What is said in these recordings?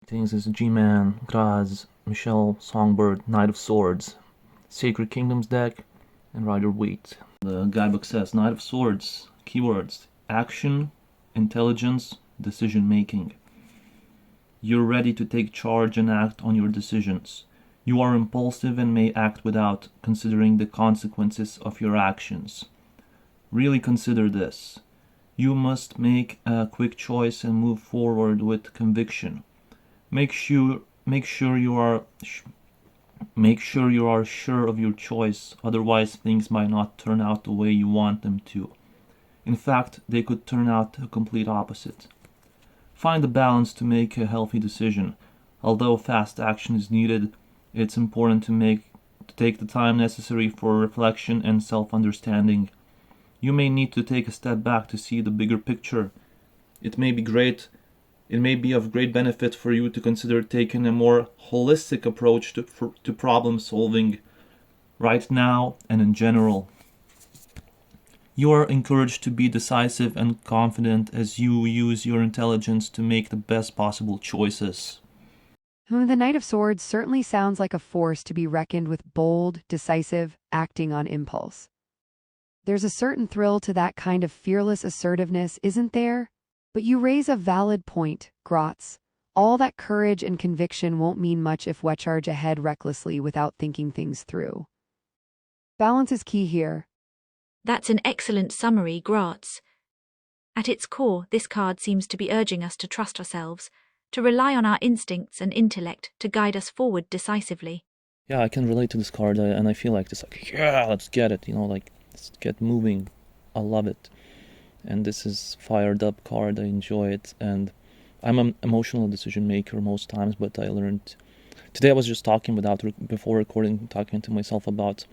Things is G-Man, Graz, Michelle, Songbird, Knight of Swords, Sacred Kingdoms deck, and Rider-Waite. The guidebook says Knight of Swords, keywords, action, intelligence, decision making. You're ready to take charge and act on your decisions. You are impulsive and may act without considering the consequences of your actions. Really consider this. You must make a quick choice and move forward with conviction. Make sure you are sure of your choice, otherwise things might not turn out the way you want them to. In fact, they could turn out the complete opposite. Find the balance to make a healthy decision. Although fast action is needed, it's important to take the time necessary for reflection and self-understanding. You may need to take a step back to see the bigger picture. It may be of great benefit for you to consider taking a more holistic approach to problem solving right now and in general. You are encouraged to be decisive and confident as you use your intelligence to make the best possible choices. The Knight of Swords certainly sounds like a force to be reckoned with, bold, decisive, acting on impulse. There's a certain thrill to that kind of fearless assertiveness, isn't there? But you raise a valid point, Grotz. All that courage and conviction won't mean much if we charge ahead recklessly without thinking things through. Balance is key here. That's an excellent summary, Gratz. At its core, this card seems to be urging us to trust ourselves, to rely on our instincts and intellect to guide us forward decisively. Yeah, I can relate to this card, and I feel like this, yeah, let's get it, let's get moving. I love it. And this is fired up card, I enjoy it, and I'm an emotional decision maker most times, but I learned... Today I was just talking before recording, talking to myself about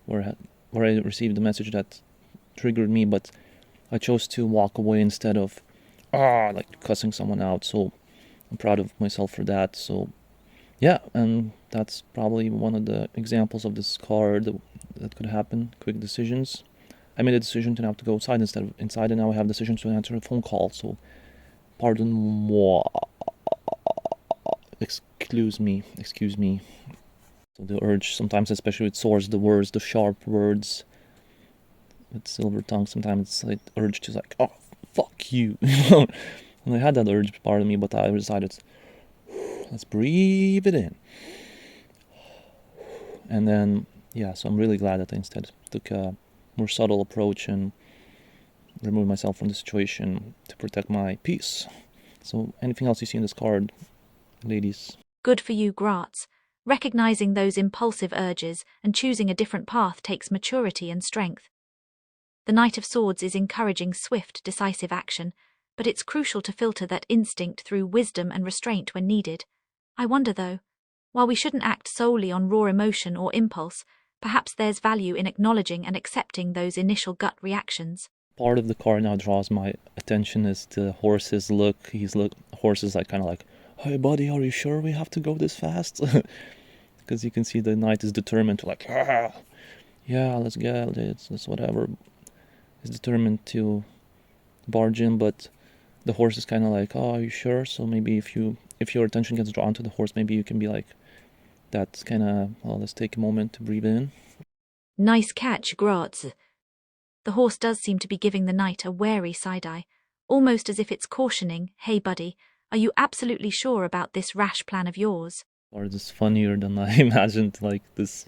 where I received a message that triggered me, but I chose to walk away instead of cussing someone out, so I'm proud of myself for that. So yeah, and that's probably one of the examples of this card that could happen. Quick decisions. I made a decision to now to go outside instead of inside, and now I have decisions to answer a phone call, so pardon moi. Excuse me. So the urge, sometimes, especially with swords, the sharp words, with silver tongue, sometimes it's like urge to oh, fuck you. And I had that urge part of me, but I decided, let's breathe it in. And then, yeah, so I'm really glad that I instead took a more subtle approach and removed myself from the situation to protect my peace. So anything else you see in this card, ladies? Good for you, Gratz. Recognizing those impulsive urges and choosing a different path takes maturity and strength. The Knight of Swords is encouraging swift, decisive action, but it's crucial to filter that instinct through wisdom and restraint when needed. I wonder, though, while we shouldn't act solely on raw emotion or impulse, perhaps there's value in acknowledging and accepting those initial gut reactions. Part of the card now draws my attention is the horse's look. Horse is kind of hey buddy, are you sure we have to go this fast? Because you can see the knight is determined to yeah, let's get it, it's whatever. He's determined to barge in, but the horse is kind of oh, are you sure? So maybe if your attention gets drawn to the horse, maybe you can be that's kind of, let's take a moment to breathe in. Nice catch, Gratz. The horse does seem to be giving the knight a wary side-eye, almost as if it's cautioning, hey buddy, are you absolutely sure about this rash plan of yours? Or it's funnier than I imagined. This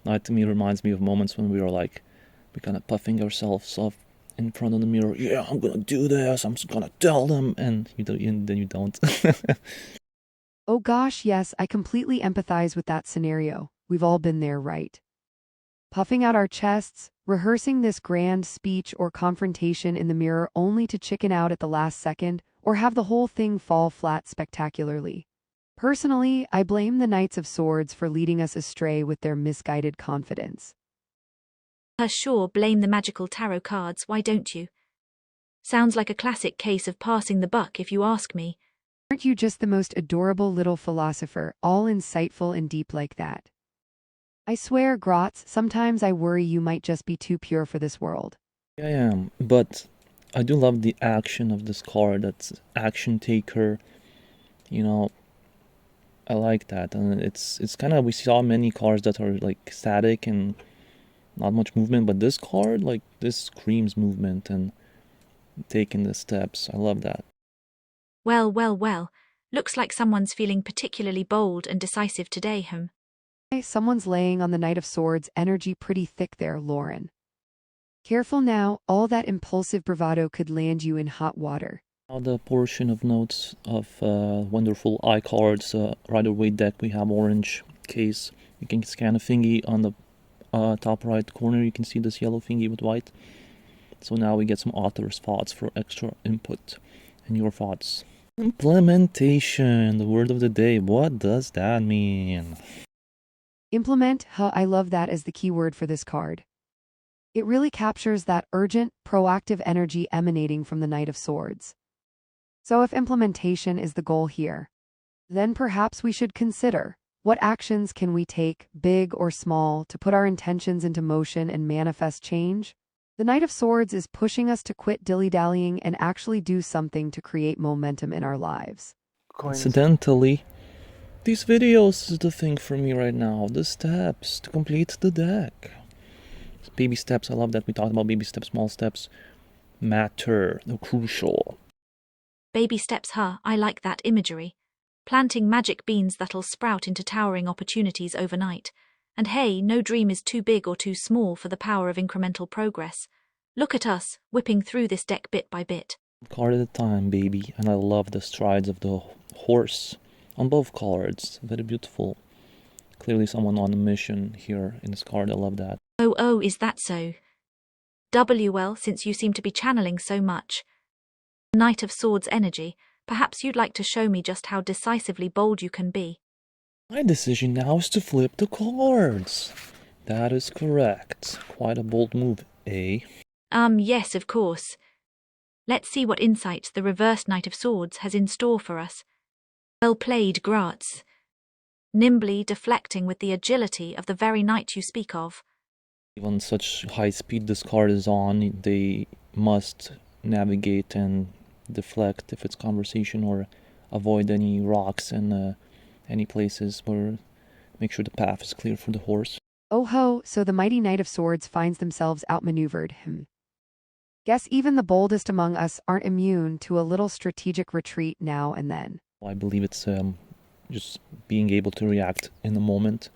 night to me reminds me of moments when we were we're kind of puffing ourselves up in front of the mirror. Yeah, I'm gonna do this, I'm just gonna tell them, and then you don't. Oh gosh, yes, I completely empathize with that scenario. We've all been there, right? Puffing out our chests, rehearsing this grand speech or confrontation in the mirror only to chicken out at the last second or have the whole thing fall flat spectacularly. Personally, I blame the Knights of Swords for leading us astray with their misguided confidence. Sure, blame the magical tarot cards, why don't you? Sounds like a classic case of passing the buck if you ask me. Aren't you just the most adorable little philosopher, all insightful and deep like that? I swear, Grotz, sometimes I worry you might just be too pure for this world. I am, but I do love the action of this card. That's action taker, I like that, and it's kind of, we saw many cards that are like static and not much movement, but this card, like, this screams movement and taking the steps. I love that. Well, well, well. Looks like someone's feeling particularly bold and decisive today, him. Hey, someone's laying on the Knight of Swords energy pretty thick there, Lauren. Careful now, all that impulsive bravado could land you in hot water. Now the portion of notes of wonderful iCards Rider-Waite deck. We have orange case. You can scan a thingy on the top right corner. You can see this yellow thingy with white. So now we get some author's thoughts for extra input and your thoughts. Implementation, the word of the day. What does that mean? Implement, I love that as the key word for this card. It really captures that urgent, proactive energy emanating from the Knight of Swords. So if implementation is the goal here, then perhaps we should consider what actions can we take, big or small, to put our intentions into motion and manifest change? The Knight of Swords is pushing us to quit dilly-dallying and actually do something to create momentum in our lives. Coincidentally, these videos is the thing for me right now. The steps to complete the deck. Baby steps, I love that we talked about baby steps, small steps matter, they're crucial. Baby steps, I like that imagery. Planting magic beans that'll sprout into towering opportunities overnight. And hey, no dream is too big or too small for the power of incremental progress. Look at us, whipping through this deck bit by bit. Card at a time, baby. And I love the strides of the horse on both cards. Very beautiful. Clearly someone on a mission here in this card. I love that. Oh, is that so? WL, since you seem to be channeling so much Knight of Swords energy, perhaps you'd like to show me just how decisively bold you can be. My decision now is to flip the cards. That is correct. Quite a bold move, eh? Yes, of course. Let's see what insights the reversed Knight of Swords has in store for us. Well played, Graz. Nimbly deflecting with the agility of the very knight you speak of. Even such high speed this card is on, they must navigate and deflect if it's conversation, or avoid any rocks and any places where make sure the path is clear for the horse. Oh ho, so the mighty Knight of Swords finds themselves outmaneuvered. Guess even the boldest among us aren't immune to a little strategic retreat now and then. I believe it's just being able to react in the moment,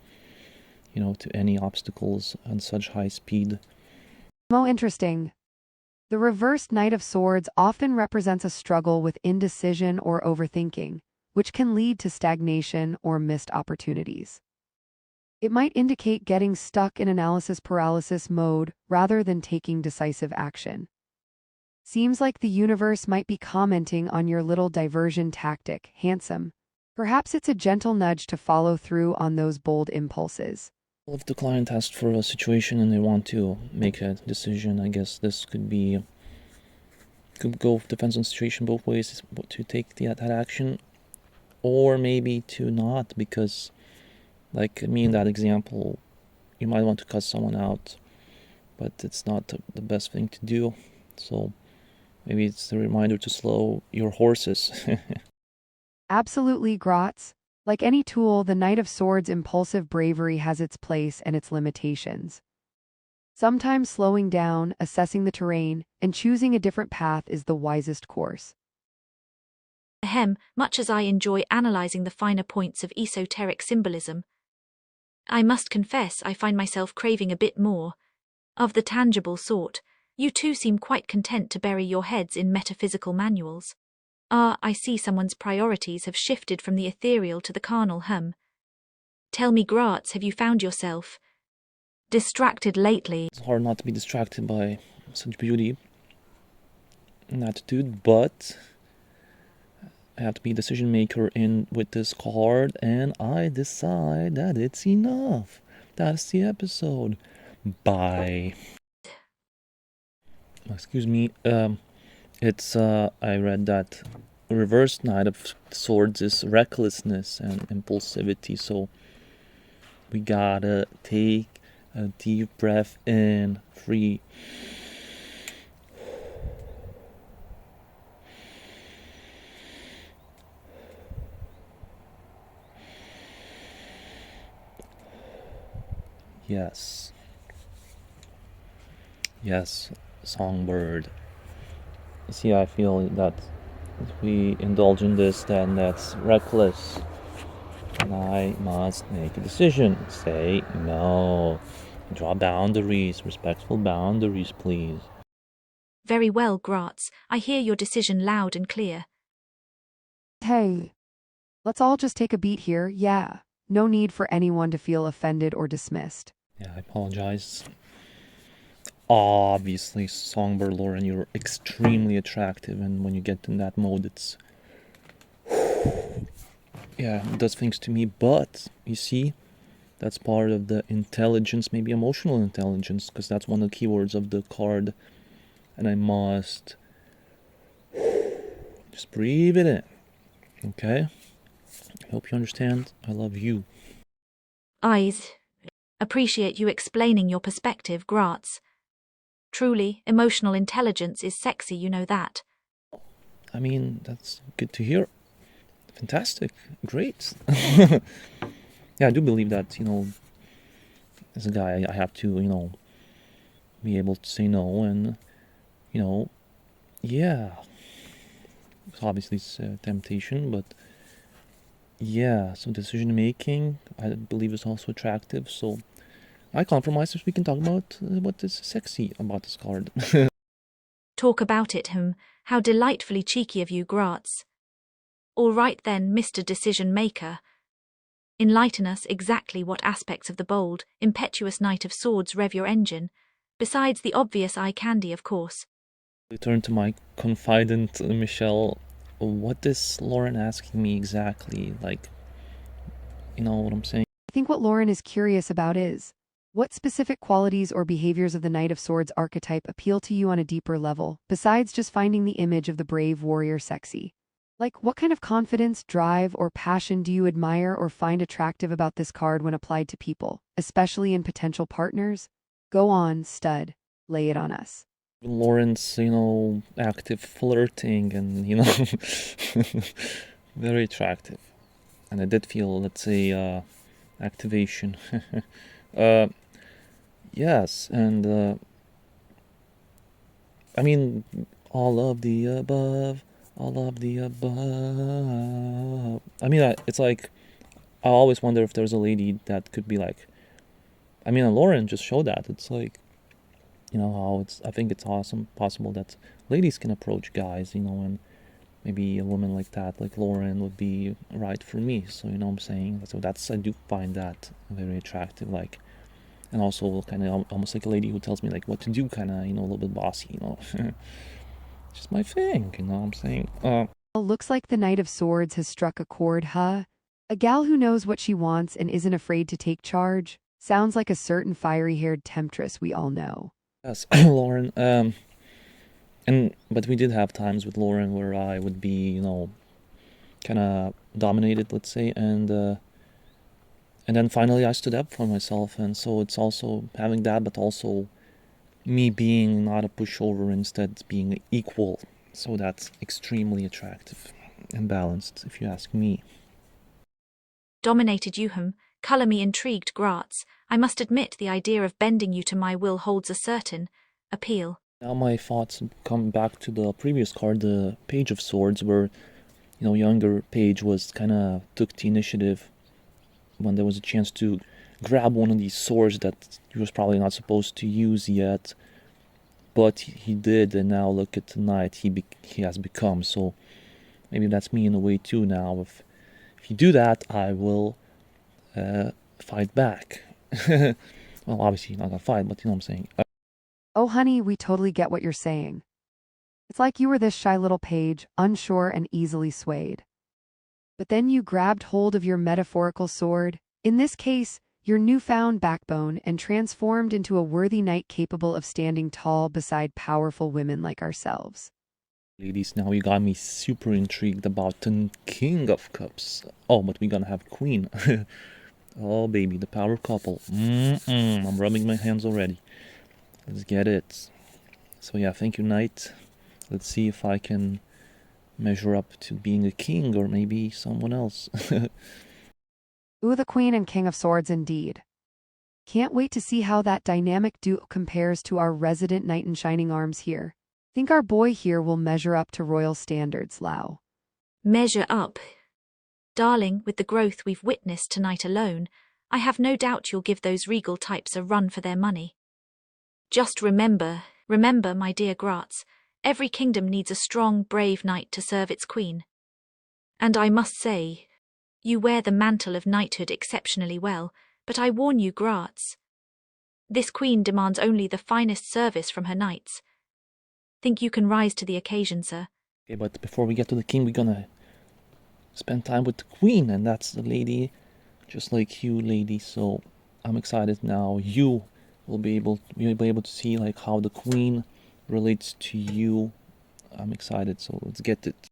to any obstacles on such high speed. More interesting. The reversed Knight of Swords often represents a struggle with indecision or overthinking, which can lead to stagnation or missed opportunities. It might indicate getting stuck in analysis paralysis mode rather than taking decisive action. Seems like the universe might be commenting on your little diversion tactic, handsome. Perhaps it's a gentle nudge to follow through on those bold impulses. If the client asks for a situation and they want to make a decision, I guess this could go, depends on the situation, both ways, to take that action, or maybe to not, because like me in that example, you might want to cut someone out, but it's not the best thing to do. So maybe it's a reminder to slow your horses. Absolutely, Graz. Like any tool, the Knight of Swords' impulsive bravery has its place and its limitations. Sometimes slowing down, assessing the terrain, and choosing a different path is the wisest course. Much as I enjoy analyzing the finer points of esoteric symbolism, I must confess I find myself craving a bit more of the tangible sort. You two seem quite content to bury your heads in metaphysical manuals. I see someone's priorities have shifted from the ethereal to the carnal. Tell me, Graz, have you found yourself distracted lately? It's hard not to be distracted by such beauty and attitude, but I have to be a decision maker with this card, and I decide that it's enough. That's the episode. Bye. Excuse me. I read that the reverse Knight of Swords is recklessness and impulsivity, so we gotta take a deep breath in, free. Yes. Yes, Songbird. You see, I feel that if we indulge in this, then that's reckless. And I must make a decision. Say no. Draw boundaries, respectful boundaries, please. Very well, Gratz. I hear your decision loud and clear. Hey, let's all just take a beat here, yeah. No need for anyone to feel offended or dismissed. Yeah, I apologize. Obviously, Songbird Lauren, you're extremely attractive, and when you get in that mode, it's yeah, it does things to me. But you see, that's part of the intelligence, maybe emotional intelligence, because that's one of the keywords of the card. And I must just breathe it in. Okay? I hope you understand. I love you. Eyes. Appreciate you explaining your perspective, Gratz. Truly, emotional intelligence is sexy, you know that. I mean, that's good to hear. Fantastic. Great. Yeah, I do believe that, as a guy, I have to, be able to say no and, yeah. Obviously, it's a temptation, but yeah, so decision making, I believe, is also attractive. So I compromise if we can talk about what is sexy about this card. Talk about it, How delightfully cheeky of you, Gratz. All right then, Mr. Decision Maker. Enlighten us exactly what aspects of the bold, impetuous Knight of Swords rev your engine, besides the obvious eye candy, of course. I turn to my confidant, Michelle. What is Lauren asking me exactly? Like, you know what I'm saying? I think what Lauren is curious about is, what specific qualities or behaviors of the Knight of Swords archetype appeal to you on a deeper level, besides just finding the image of the brave warrior sexy? Like, what kind of confidence, drive, or passion do you admire or find attractive about this card when applied to people, especially in potential partners? Go on, stud. Lay it on us. Lauren's, active flirting and, very attractive. And I did feel, let's say, activation. Yes, and I mean, all of the above, all of the above. I mean, it's like, I always wonder if there's a lady that could be like, I mean, Lauren just showed that. It's like, how I think it's awesome, possible that ladies can approach guys, and maybe a woman like that, like Lauren, would be right for me. So, what I'm saying? So I do find that very attractive, like, and also kind of almost like a lady who tells me like what to do, kind of, a little bit bossy, Just my thing, what I'm saying? Looks like the Knight of Swords has struck a chord, huh? A gal who knows what she wants and isn't afraid to take charge. Sounds like a certain fiery-haired temptress we all know. Yes, Lauren. But we did have times with Lauren where I would be, kind of dominated, let's say, and then finally I stood up for myself, and so it's also having that, but also me being not a pushover, instead being equal. So that's extremely attractive and balanced, if you ask me. Dominated you, Colour me intrigued, Gratz. I must admit the idea of bending you to my will holds a certain appeal. Now my thoughts come back to the previous card, the Page of Swords, where, younger Page was kind of took the initiative when there was a chance to grab one of these swords that he was probably not supposed to use yet, but he did, and now look at the knight he has become. So maybe that's me in a way too now. If you do that, I will fight back. Well, obviously not gonna fight, but you know what I'm saying. Oh honey, we totally get what you're saying. It's like you were this shy little page, unsure and easily swayed. But then you grabbed hold of your metaphorical sword, in this case, your newfound backbone, and transformed into a worthy knight capable of standing tall beside powerful women like ourselves. Ladies, now you got me super intrigued about the King of Cups. Oh, but we're gonna have Queen. Oh, baby, the power couple. I'm rubbing my hands already. Let's get it. So yeah, thank you, Knight. Let's see if I can measure up to being a king, or maybe someone else. Ooh, the Queen and King of Swords indeed. Can't wait to see how that dynamic duo compares to our resident knight in shining arms here. Think our boy here will measure up to royal standards, Lau. Measure up. Darling, with the growth we've witnessed tonight alone, I have no doubt you'll give those regal types a run for their money. Just remember, my dear Graz, every kingdom needs a strong, brave knight to serve its queen. And I must say, you wear the mantle of knighthood exceptionally well, but I warn you, Graz, this queen demands only the finest service from her knights. Think you can rise to the occasion, sir? Okay, but before we get to the king, we're gonna spend time with the queen, and that's the lady, just like you, lady. So I'm excited now. You'll be able to see like how the queen relates to you. I'm excited. So let's get it.